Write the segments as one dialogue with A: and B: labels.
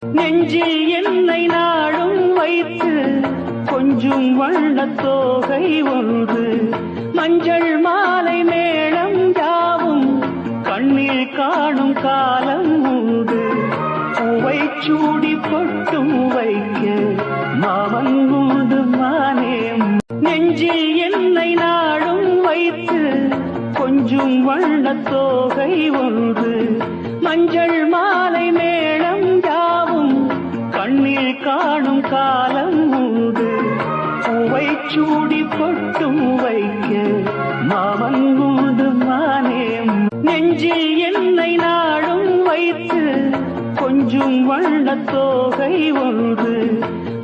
A: நெஞ்சில் என்னை நாடும் வைத்து கொஞ்சும் வண்ணத் தோகை ஒன்று, மஞ்சள் மாலை மேளம் யாவும் கண்ணில் காணும் காலம் உண்டு. பூவை சூடி பொட்டும் வைக்க மாமன் உண்டு மானே. நெஞ்சில் என்னை நாடும் வைத்து கொஞ்சும் வண்ணத் தோகை ஒன்று, மஞ்சள் மாலை மேளம் யாவும் கண்ணில் காணும் காலம் உண்டு. பூவை சூடி பொட்டும் வைக்க மாமன் உண்டு மானே. நெஞ்சில் என்னை நாடும் வைத்து கொஞ்சும் வண்ணத் தோகை ஒன்று,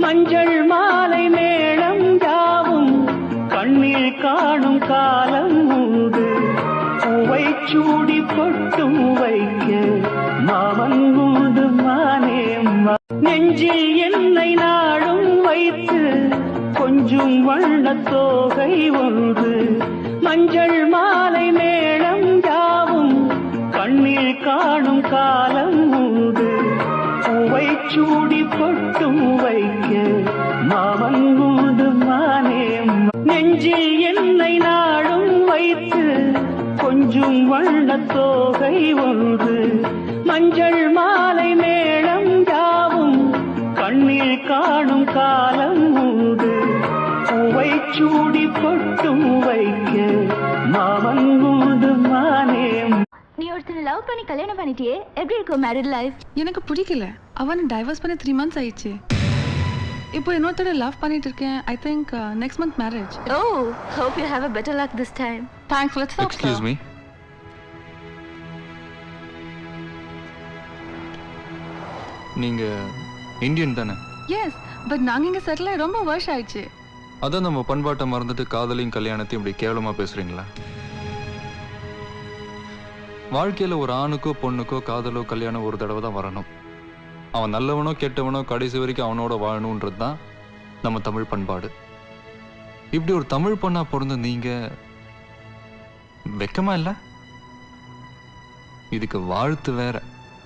A: மஞ்சள் மாலை மேளம் யாவும் கண்ணில் காணும் காலம் உண்டு. பூவை சூடி பொட்டும் வைக்க மாமன் உண்டு மானே. நெஞ்சில் என்னை நாடும் வைத்து கொஞ்சும் வண்ணத் தோகை ஒன்று, மஞ்சள் மாலை மேளம் யாவும் கண்ணில் காணும் காலம் உண்டு. பூவை சூடி பொட்டும் வைக்க மாமன் உண்டு மானே. நெஞ்சில் என்னை நாடும் வைத்து கொஞ்சும் வண்ணத் தோகை ஒன்று, மஞ்சள் மாலை மேளம் யாவும் கண்ணில் காணும் காலம் உண்டு. பூவை சூடி பொட்டும் வைக்க மாமன் உண்டு மானே.
B: நீ ஒருத்தனை லவ் பண்ணி கல்யாணம் பண்ணிட்டியே, எப்படி இருக்கும் மேரிட் லைஃப்?
C: எனக்கு பிடிக்கல. அவனை டைவர்ஸ் பண்ணி 3 months ஆயிடுச்சு. இப்போ இன்னொருத்தர லவ் பண்ணிட்டு இருக்கேன். I think next month marriage.
B: Oh, hope you have a better luck this time.
C: Thanks. Let's talk.
D: Excuse me. நீங்க இந்தியன் தானே?
C: எஸ், பட் நாங்க இங்க செட்டில் ஆகி ரொம்ப வருஷம் ஆயிடுச்சு.
D: அதான் நம்ம பண்பாட்டை மறந்துட்டு காதலையும் கல்யாணத்தையும் இப்படி கேவலமா பேசுறீங்களா? வாழ்க்கையில ஒரு ஆணுக்கோ பொண்ணுக்கோ காதலோ கல்யாணம் ஒரு தடவை தான் வரணும். அவன் நல்லவனோ கெட்டவனோ கடைசி வரைக்கும் அவனோட வாழணுன்றது தான் நம்ம தமிழ் பண்பாடு. இப்படி ஒரு தமிழ் பொண்ணா பிறந்த நீங்க வெக்கமா இல்ல? இதுக்கு வாழ்த்து வேற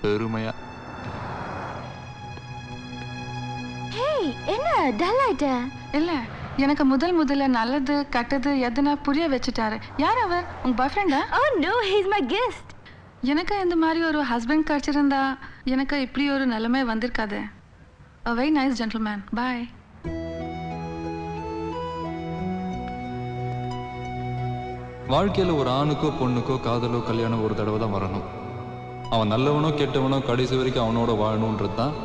D: பெருமையா.
B: ஹேய், என்ன டல் ஆயிட்ட?
C: இல்ல, எனக்கு முதல்ல நல்லது கெட்டது எதுனா புரிய வச்சுட்டாரு. யார் அவர்? உங்க பாய் ஃப்ரெண்டா?
B: Oh no, he's my guest.
C: எனக்கு இந்த மாதிரி ஒரு ஹஸ்பண்ட் கிடைச்சிருந்தா எனக்கு இப்படி ஒரு நிலைமை வந்திருக்காது. A very nice gentleman. Bye.
D: வாழ்க்கையில ஒரு ஆணுக்கோ பொண்ணுக்கோ காதலோ கல்யாணம் ஒரு தடவை தான் வரணும். அவன் நல்லவனோ கெட்டவனோ கடைசி வரைக்கும் அவனோட வாழணுன்றது தான்